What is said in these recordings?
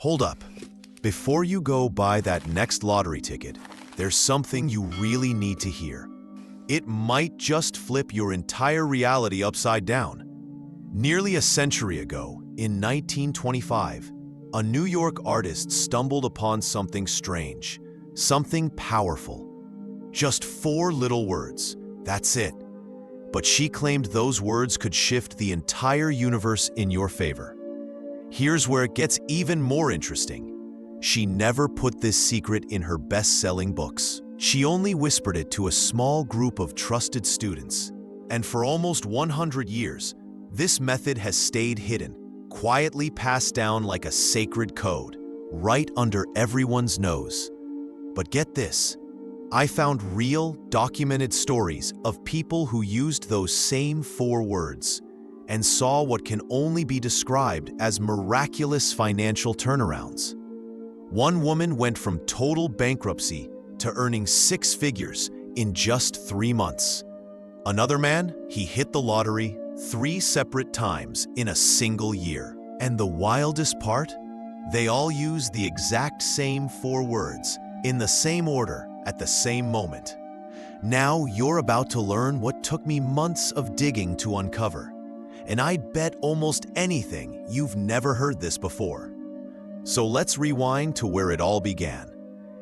Hold up. Before you go buy that next lottery ticket, there's something you really need to hear. It might just flip your entire reality upside down. Nearly a century ago, in 1925, a New York artist stumbled upon something strange, something powerful. Just 4 little words, that's it. But she claimed those words could shift the entire universe in your favor. Here's where it gets even more interesting. She never put this secret in her best-selling books. She only whispered it to a small group of trusted students. And for almost 100 years, this method has stayed hidden, quietly passed down like a sacred code, right under everyone's nose. But get this, I found real, documented stories of people who used those same 4 words and saw what can only be described as miraculous financial turnarounds. One woman went from total bankruptcy to earning 6 figures in just 3 months. Another man, he hit the lottery 3 separate times in a single year. And the wildest part? They all used the exact same 4 words in the same order at the same moment. Now you're about to learn what took me months of digging to uncover. And I'd bet almost anything you've never heard this before. So let's rewind to where it all began.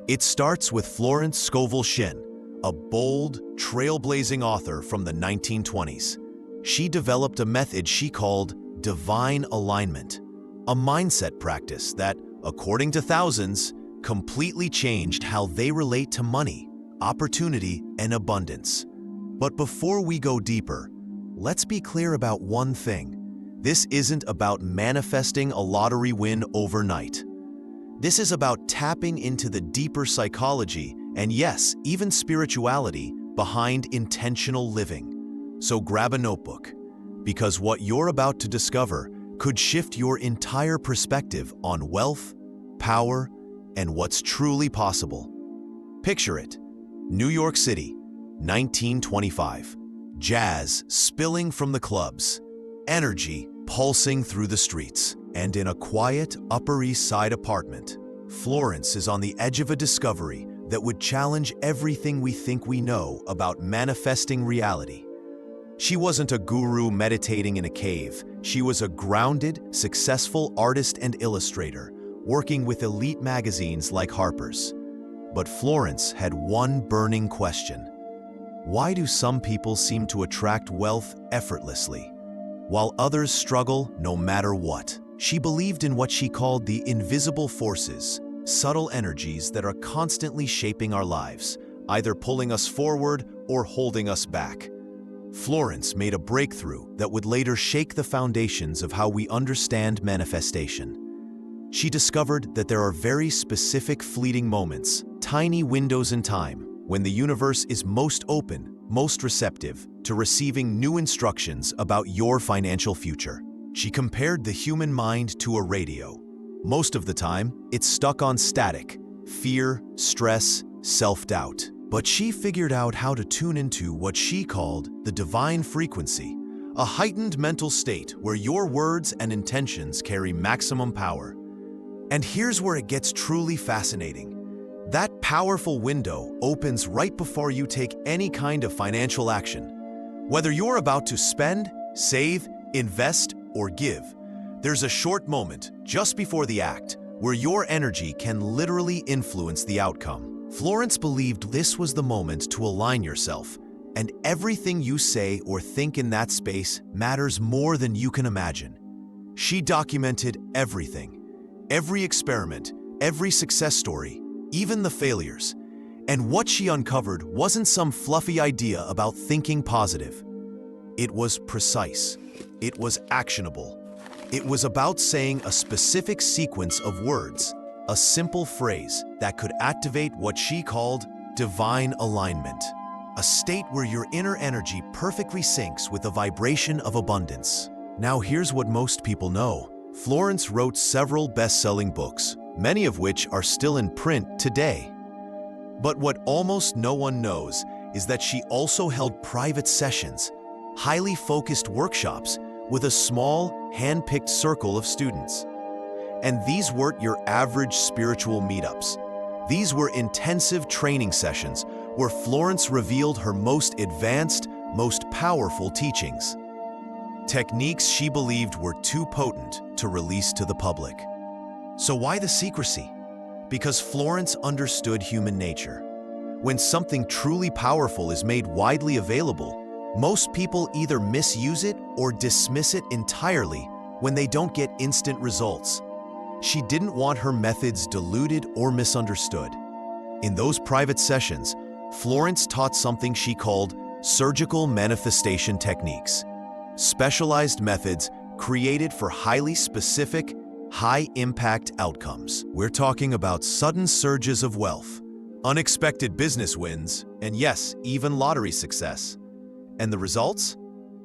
It starts with Florence Scovel Shinn, a bold, trailblazing author from the 1920s. She developed a method she called divine alignment, a mindset practice that, according to thousands, completely changed how they relate to money, opportunity, and abundance. But before we go deeper, let's be clear about one thing. This isn't about manifesting a lottery win overnight. This is about tapping into the deeper psychology and, yes, even spirituality behind intentional living. So grab a notebook, because what you're about to discover could shift your entire perspective on wealth, power, and what's truly possible. Picture it. New York City, 1925. Jazz spilling from the clubs, energy pulsing through the streets. And in a quiet Upper East Side apartment, Florence is on the edge of a discovery that would challenge everything we think we know about manifesting reality. She wasn't a guru meditating in a cave. She was a grounded, successful artist and illustrator, working with elite magazines like Harper's. But Florence had one burning question. Why do some people seem to attract wealth effortlessly, while others struggle no matter what? She believed in what she called the invisible forces, subtle energies that are constantly shaping our lives, either pulling us forward or holding us back. Florence made a breakthrough that would later shake the foundations of how we understand manifestation. She discovered that there are very specific fleeting moments, tiny windows in time, when the universe is most open, most receptive to receiving new instructions about your financial future. She compared the human mind to a radio. Most of the time, it's stuck on static, fear, stress, self-doubt. But she figured out how to tune into what she called the divine frequency, a heightened mental state where your words and intentions carry maximum power. And here's where it gets truly fascinating. That powerful window opens right before you take any kind of financial action. Whether you're about to spend, save, invest, or give, there's a short moment just before the act where your energy can literally influence the outcome. Florence believed this was the moment to align yourself, and everything you say or think in that space matters more than you can imagine. She documented everything, every experiment, every success story, even the failures. And what she uncovered wasn't some fluffy idea about thinking positive. It was precise. It was actionable. It was about saying a specific sequence of words, a simple phrase that could activate what she called divine alignment, a state where your inner energy perfectly syncs with the vibration of abundance. Now here's what most people know. Florence wrote several best-selling books, many of which are still in print today. But what almost no one knows is that she also held private sessions, highly focused workshops with a small, hand-picked circle of students. And these weren't your average spiritual meetups. These were intensive training sessions where Florence revealed her most advanced, most powerful teachings. Techniques she believed were too potent to release to the public. So why the secrecy? Because Florence understood human nature. When something truly powerful is made widely available, most people either misuse it or dismiss it entirely when they don't get instant results. She didn't want her methods diluted or misunderstood. In those private sessions, Florence taught something she called surgical manifestation techniques, specialized methods created for highly specific, high-impact outcomes. We're talking about sudden surges of wealth, unexpected business wins, and yes, even lottery success. And the results?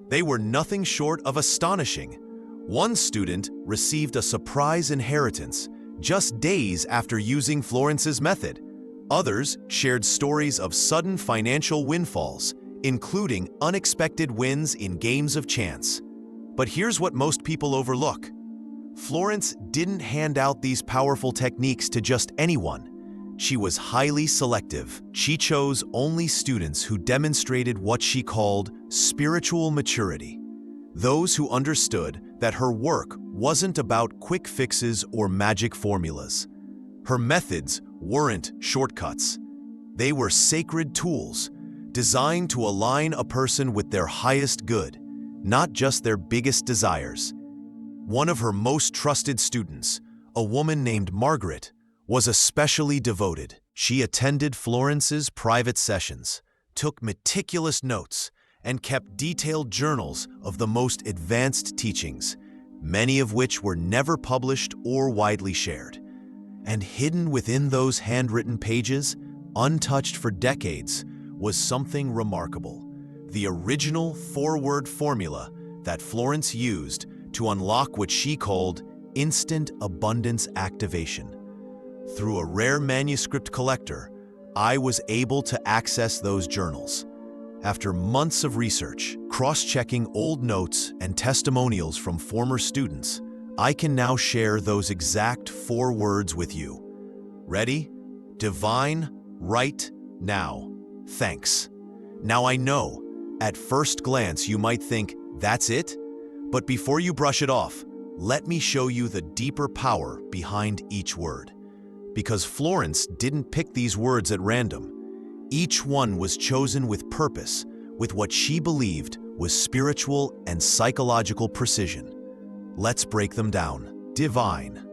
They were nothing short of astonishing. One student received a surprise inheritance just days after using Florence's method. Others shared stories of sudden financial windfalls, including unexpected wins in games of chance. But here's what most people overlook. Florence didn't hand out these powerful techniques to just anyone. She was highly selective. She chose only students who demonstrated what she called spiritual maturity. Those who understood that her work wasn't about quick fixes or magic formulas. Her methods weren't shortcuts. They were sacred tools, designed to align a person with their highest good, not just their biggest desires. One of her most trusted students, a woman named Margaret, was especially devoted. She attended Florence's private sessions, took meticulous notes, and kept detailed journals of the most advanced teachings, many of which were never published or widely shared. And hidden within those handwritten pages, untouched for decades, was something remarkable: the original four-word formula that Florence used to unlock what she called instant abundance activation. Through a rare manuscript collector, I was able to access those journals. After months of research, cross-checking old notes and testimonials from former students, I can now share those exact 4 words with you. Ready? Divine, right, now. Thanks. Now I know, at first glance you might think, that's it? But before you brush it off, let me show you the deeper power behind each word. Because Florence didn't pick these words at random. Each one was chosen with purpose, with what she believed was spiritual and psychological precision. Let's break them down. Divine.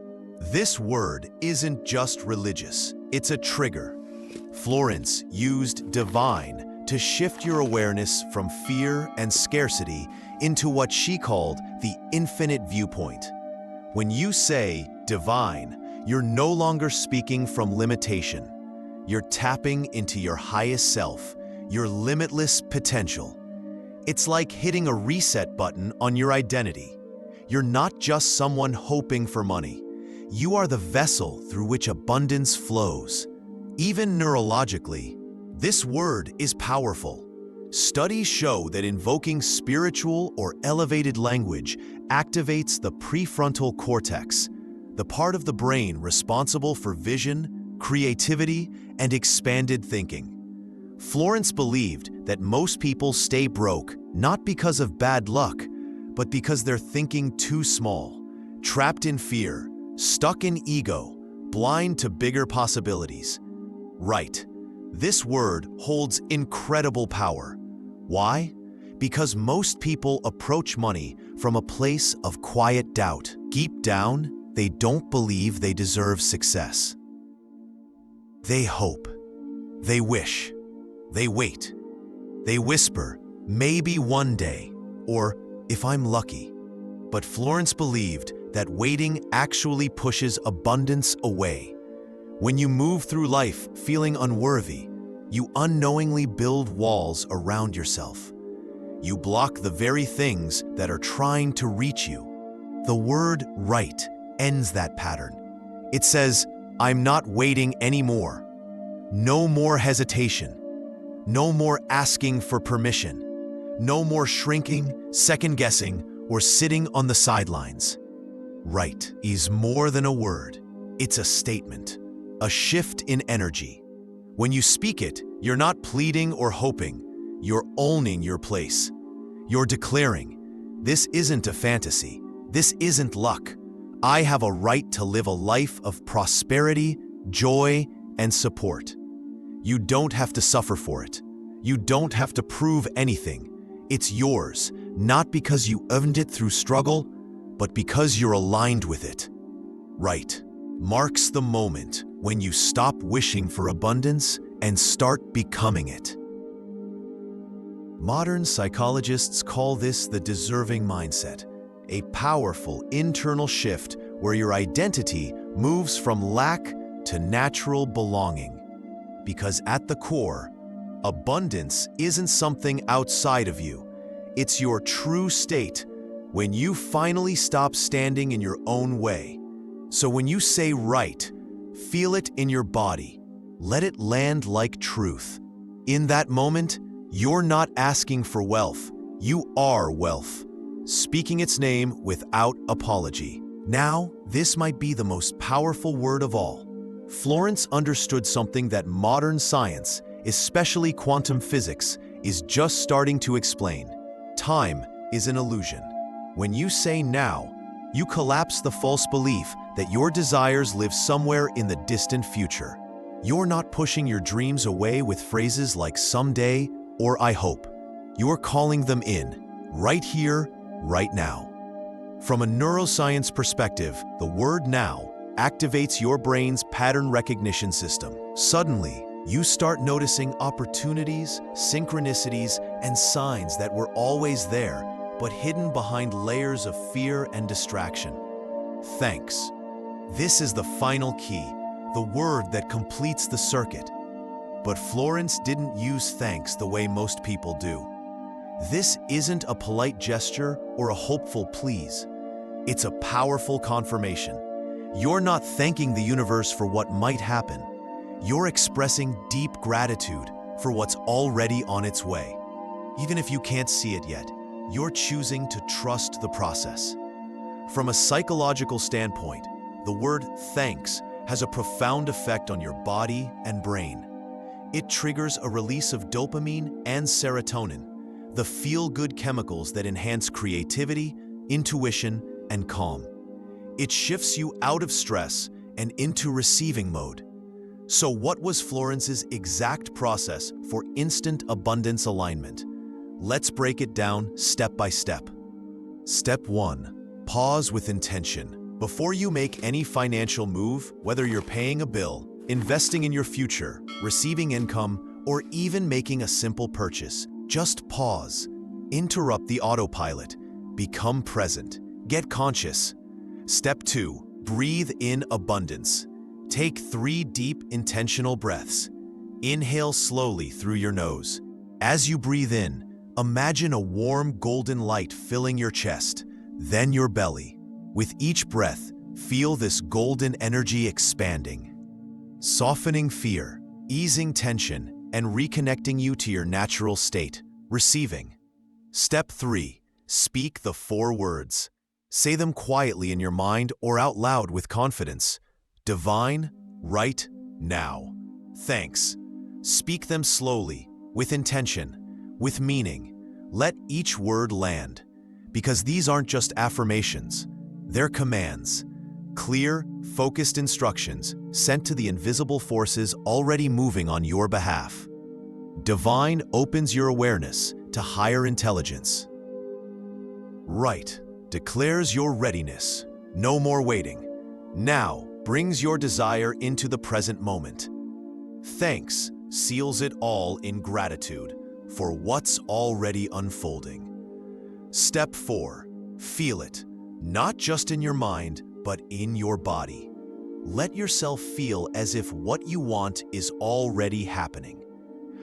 This word isn't just religious, it's a trigger. Florence used divine to shift your awareness from fear and scarcity into what she called the infinite viewpoint. When you say divine, you're no longer speaking from limitation. You're tapping into your highest self, your limitless potential. It's like hitting a reset button on your identity. You're not just someone hoping for money. You are the vessel through which abundance flows. Even neurologically, this word is powerful. Studies show that invoking spiritual or elevated language activates the prefrontal cortex, the part of the brain responsible for vision, creativity, and expanded thinking. Florence believed that most people stay broke not because of bad luck, but because they're thinking too small, trapped in fear, stuck in ego, blind to bigger possibilities. Right. This word holds incredible power. Why? Because most people approach money from a place of quiet doubt. Deep down, they don't believe they deserve success. They hope. They wish. They wait. They whisper, maybe one day, or if I'm lucky. But Florence believed that waiting actually pushes abundance away. When you move through life feeling unworthy, you unknowingly build walls around yourself. You block the very things that are trying to reach you. The word right ends that pattern. It says, I'm not waiting anymore. No more hesitation. No more asking for permission. No more shrinking, second-guessing, or sitting on the sidelines. Right is more than a word. It's a statement, a shift in energy. When you speak it, you're not pleading or hoping. You're owning your place. You're declaring, this isn't a fantasy. This isn't luck. I have a right to live a life of prosperity, joy, and support. You don't have to suffer for it. You don't have to prove anything. It's yours, not because you earned it through struggle, but because you're aligned with it. Right marks the moment when you stop wishing for abundance and start becoming it. Modern psychologists call this the deserving mindset, a powerful internal shift where your identity moves from lack to natural belonging. Because at the core, abundance isn't something outside of you. It's your true state when you finally stop standing in your own way. So when you say right, feel it in your body. Let it land like truth. In that moment, you're not asking for wealth. You are wealth, speaking its name without apology. Now, this might be the most powerful word of all. Florence understood something that modern science, especially quantum physics, is just starting to explain. Time is an illusion. When you say now, you collapse the false belief that your desires live somewhere in the distant future. You're not pushing your dreams away with phrases like someday or I hope. You're calling them in, right here, right now. From a neuroscience perspective, the word now activates your brain's pattern recognition system. Suddenly, you start noticing opportunities, synchronicities, and signs that were always there, but hidden behind layers of fear and distraction. Thanks. This is the final key, the word that completes the circuit. But Florence didn't use thanks the way most people do. This isn't a polite gesture or a hopeful please. It's a powerful confirmation. You're not thanking the universe for what might happen. You're expressing deep gratitude for what's already on its way. Even if you can't see it yet, you're choosing to trust the process. From a psychological standpoint, the word thanks has a profound effect on your body and brain. It triggers a release of dopamine and serotonin, the feel-good chemicals that enhance creativity, intuition, and calm. It shifts you out of stress and into receiving mode. So what was Florence's exact process for instant abundance alignment? Let's break it down step by step. Step 1. Pause with intention. Before you make any financial move, whether you're paying a bill, investing in your future, receiving income, or even making a simple purchase, just pause. Interrupt the autopilot. Become present. Get conscious. Step 2. Breathe in abundance. Take 3 deep, intentional breaths. Inhale slowly through your nose. As you breathe in, imagine a warm golden light filling your chest, then your belly. With each breath, feel this golden energy expanding, softening fear, easing tension, and reconnecting you to your natural state, receiving. Step 3. Speak the 4 words. Say them quietly in your mind or out loud with confidence. Divine, right, now. Thanks. Speak them slowly, with intention, with meaning. Let each word land, because these aren't just affirmations. They're commands. Clear, focused instructions sent to the invisible forces already moving on your behalf. Divine opens your awareness to higher intelligence. Right declares your readiness. No more waiting. Now brings your desire into the present moment. Thanks seals it all in gratitude for what's already unfolding. Step 4. Feel it, not just in your mind, but in your body. Let yourself feel as if what you want is already happening.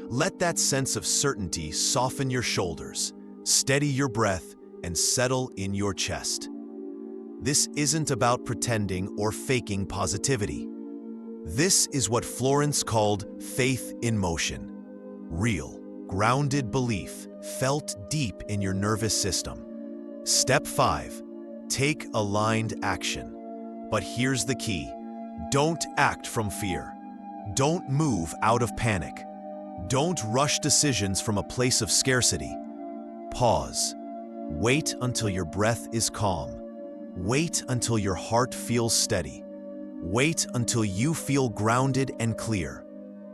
Let that sense of certainty soften your shoulders, steady your breath, and settle in your chest. This isn't about pretending or faking positivity. This is what Florence called faith in motion. Real, grounded belief felt deep in your nervous system. Step 5. Take aligned action. But here's the key. Don't act from fear. Don't move out of panic. Don't rush decisions from a place of scarcity. Pause. Wait until your breath is calm. Wait until your heart feels steady. Wait until you feel grounded and clear.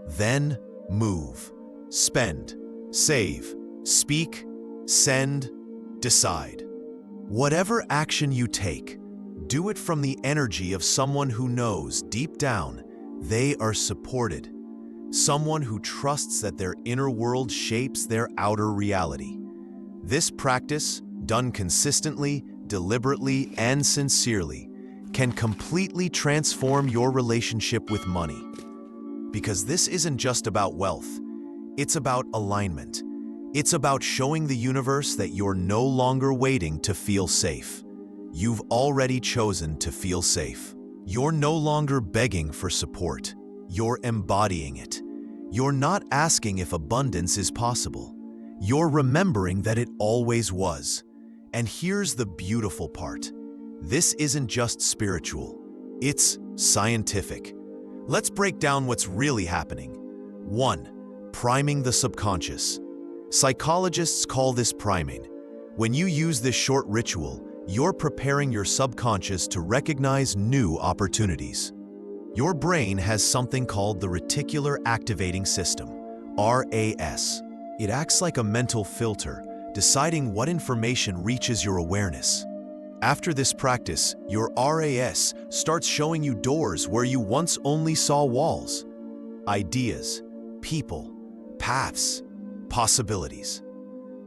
Then move. Spend. Save. Speak. Send. Decide. Whatever action you take, do it from the energy of someone who knows deep down they are supported. Someone who trusts that their inner world shapes their outer reality. This practice, done consistently, deliberately, and sincerely, can completely transform your relationship with money. Because this isn't just about wealth, it's about alignment. It's about showing the universe that you're no longer waiting to feel safe. You've already chosen to feel safe. You're no longer begging for support. You're embodying it. You're not asking if abundance is possible. You're remembering that it always was. And here's the beautiful part. This isn't just spiritual. It's scientific. Let's break down what's really happening. 1. Priming the subconscious. Psychologists call this priming. When you use this short ritual, you're preparing your subconscious to recognize new opportunities. Your brain has something called the reticular activating system, RAS. It acts like a mental filter, deciding what information reaches your awareness. After this practice, your RAS starts showing you doors where you once only saw walls. Ideas, people, paths, possibilities.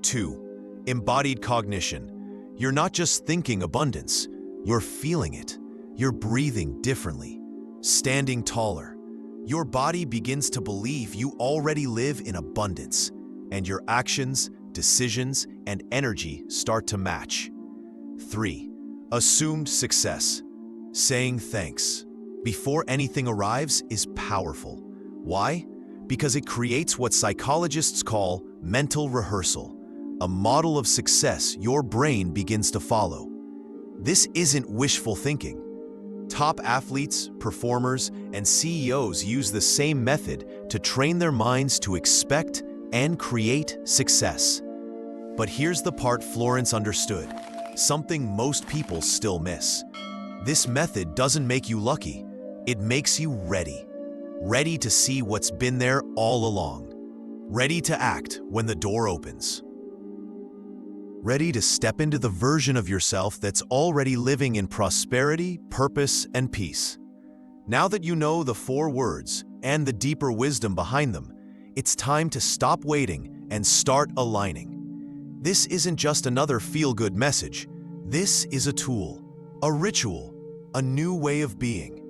2. Embodied cognition. You're not just thinking abundance, you're feeling it. You're breathing differently, standing taller. Your body begins to believe you already live in abundance, and your actions, decisions, and energy start to match. 3. Assumed success. Saying thanks before anything arrives is powerful. Why? Because it creates what psychologists call mental rehearsal, a model of success your brain begins to follow. This isn't wishful thinking. Top athletes, performers, and CEOs use the same method to train their minds to expect and create success. But here's the part Florence understood, something most people still miss. This method doesn't make you lucky, it makes you ready. Ready to see what's been there all along. Ready to act when the door opens. Ready to step into the version of yourself that's already living in prosperity, purpose, and peace. Now that you know the 4 words and the deeper wisdom behind them, it's time to stop waiting and start aligning. This isn't just another feel-good message. This is a tool, a ritual, a new way of being.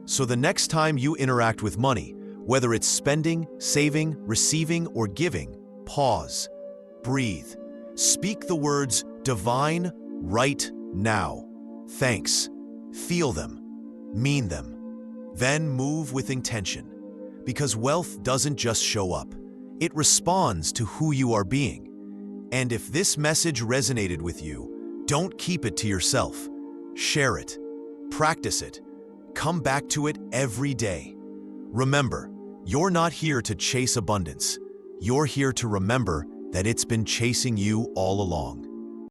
So the next time you interact with money, whether it's spending, saving, receiving, or giving, pause, breathe. Speak the words divine right now. Thanks. Feel them. Mean them. Then move with intention. Because wealth doesn't just show up. It responds to who you are being. And if this message resonated with you, don't keep it to yourself. Share it. Practice it. Come back to it every day. Remember, you're not here to chase abundance. You're here to remember that it's been chasing you all along.